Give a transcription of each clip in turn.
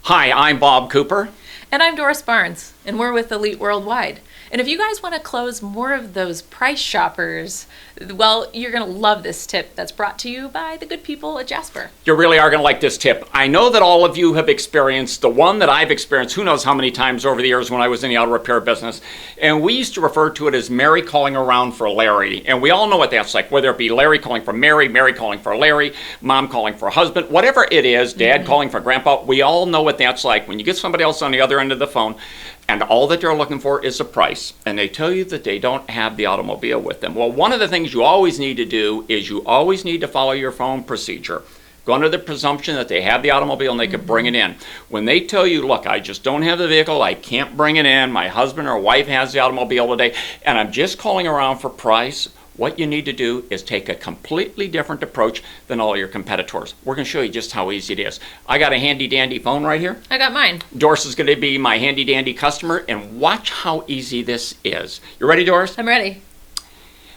Hi, I'm Bob Cooper. And I'm Doris Barnes, and we're with Elite Worldwide. And if you guys want to close more of those price shoppers, well, you're going to love this tip that's brought to you by the good people at Jasper. You really are going to like this tip. I know that all of you have experienced the one that I've experienced who knows how many times over the years when I was in the auto repair business. And we used to refer to it as Mary calling around for Larry. And we all know what that's like, whether it be Larry calling for Mary, Mary calling for Larry, mom calling for husband, whatever it is, dad calling for grandpa. We all know what that's like when you get somebody else on the other end of the phone and all that they're looking for is a price, and they tell you that they don't have the automobile with them. Well, one of the things you always need to do is you always need to follow your phone procedure. Go under the presumption that they have the automobile and they can bring it in. When they tell you, look, I just don't have the vehicle, I can't bring it in, my husband or wife has the automobile today, and I'm just calling around for price, what you need to do is take a completely different approach than all your competitors. We're going to show you just how easy it is. I got a handy dandy phone right here. I got mine. Doris is going to be my handy dandy customer, and watch how easy this is. You ready, Doris? I'm ready.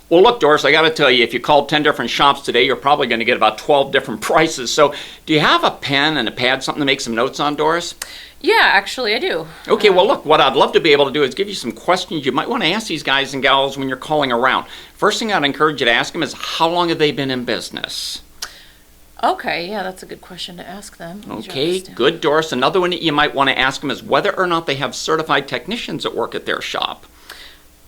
Well, look, Doris, I got to tell you, if you called 10 different shops today, you're probably going to get about 12 different prices. So do you have a pen and a pad, something to make some notes on, Doris? Yeah, actually, I do. Okay, well, look, what I'd love to be able to do is give you some questions you might want to ask these guys and gals when you're calling around. First thing I'd encourage you to ask them is, how long have they been in business? Okay, yeah, that's a good question to ask them. Okay, good, Doris. Another one that you might want to ask them is whether or not they have certified technicians that work at their shop.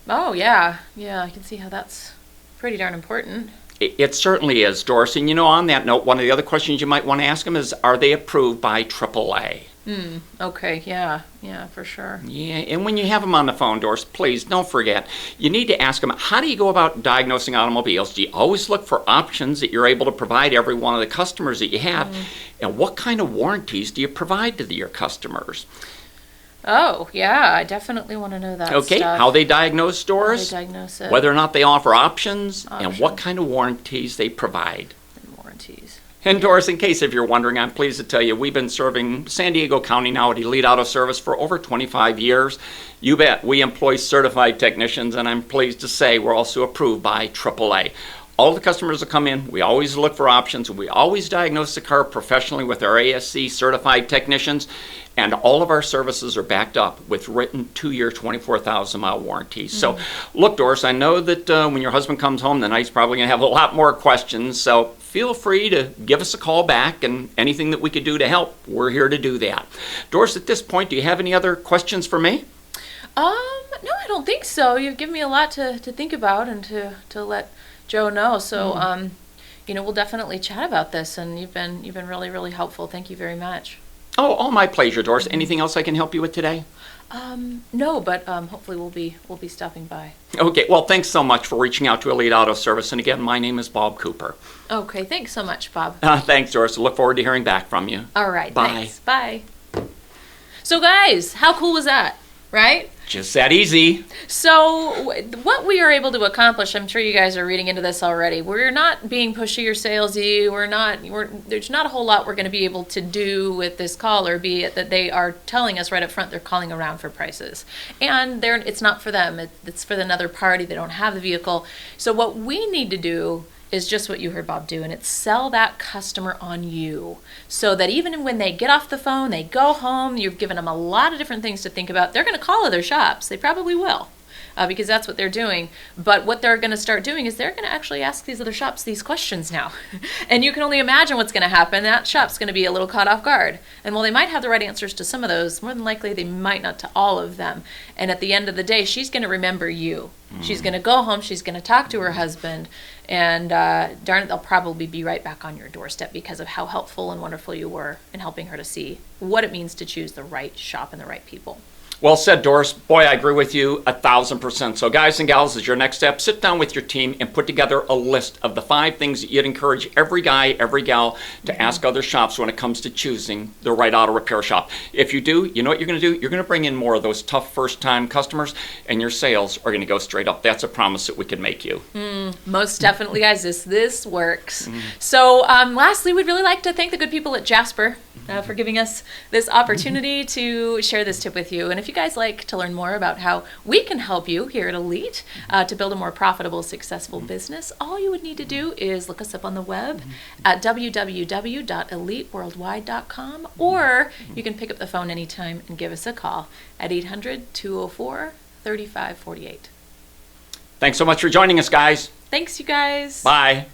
Oh, yeah. Yeah, I can see how that's pretty darn important. It certainly is, Doris. And on that note, one of the other questions you might want to ask them is, are they approved by AAA? Okay, yeah, for sure. Yeah, and when you have them on the phone, Doris, please don't forget, you need to ask them, how do you go about diagnosing automobiles? Do you always look for options that you're able to provide every one of the customers that you have? And what kind of warranties do you provide to your customers? Oh, yeah, I definitely want to know that Okay, stuff. how they diagnose, Doris? How they diagnose it. Whether or not they offer options, and what kind of warranties they provide. And warranties. And Doris, in case if you're wondering, I'm pleased to tell you we've been serving San Diego County now at Elite Auto Service for over 25 years. You bet, we employ certified technicians, and I'm pleased to say we're also approved by AAA. All the customers that come in, we always look for options. We always diagnose the car professionally with our ASC certified technicians, and all of our services are backed up with written 2-year, 24,000-mile warranties. So, look, Doris, I know that when your husband comes home, the night's probably going to have a lot more questions, so feel free to give us a call back, and anything that we could do to help, we're here to do that. Doris, at this point, do you have any other questions for me? No, I don't think so. You've given me a lot to think about and to let Joe know. So, we'll definitely chat about this, and you've been really, really helpful. Thank you very much. Oh, all my pleasure, Doris. Anything else I can help you with today? No, but hopefully we'll be stopping by. Okay, well, thanks so much for reaching out to Elite Auto Service. And again, my name is Bob Cooper. Okay, thanks so much, Bob. Thanks, Doris. I look forward to hearing back from you. All right, Bye. thanks. Bye. So, guys, how cool was that, right? Just that easy. So what we are able to accomplish, I'm sure you guys are reading into this already. We're not being pushy or salesy. There's not a whole lot we're going to be able to do with this caller, be it that they are telling us right up front they're calling around for prices. And it's not for them. It's for another party. They don't have the vehicle. So what we need to do is just what you heard Bob do, and it's sell that customer on you, so that even when they get off the phone, they go home, you've given them a lot of different things to think about. They're going to call other shops. They probably will, because that's what they're doing. But what they're going to start doing is they're going to actually ask these other shops these questions now. And you can only imagine what's going to happen. That shop's going to be a little caught off guard. And while they might have the right answers to some of those, more than likely they might not to all of them. And at the end of the day, she's going to remember you. She's going to go home, she's going to talk to her husband, and darn it, they'll probably be right back on your doorstep because of how helpful and wonderful you were in helping her to see what it means to choose the right shop and the right people. Well said, Doris. Boy, I agree with you 1,000%. So guys and gals, as your next step, sit down with your team and put together a list of the 5 things that you'd encourage every guy, every gal to ask other shops when it comes to choosing the right auto repair shop. If you do, you know what you're going to do? You're going to bring in more of those tough first-time customers, and your sales are going to go straight up. That's a promise that we can make you. Most definitely, guys. This works. So lastly, we'd really like to thank the good people at Jasper for giving us this opportunity to share this tip with you. And if you guys like to learn more about how we can help you here at Elite to build a more profitable, successful business, all you would need to do is look us up on the web at www.eliteworldwide.com, or you can pick up the phone anytime and give us a call at 800-204-3548. Thanks so much for joining us, guys. Thanks, you guys. Bye.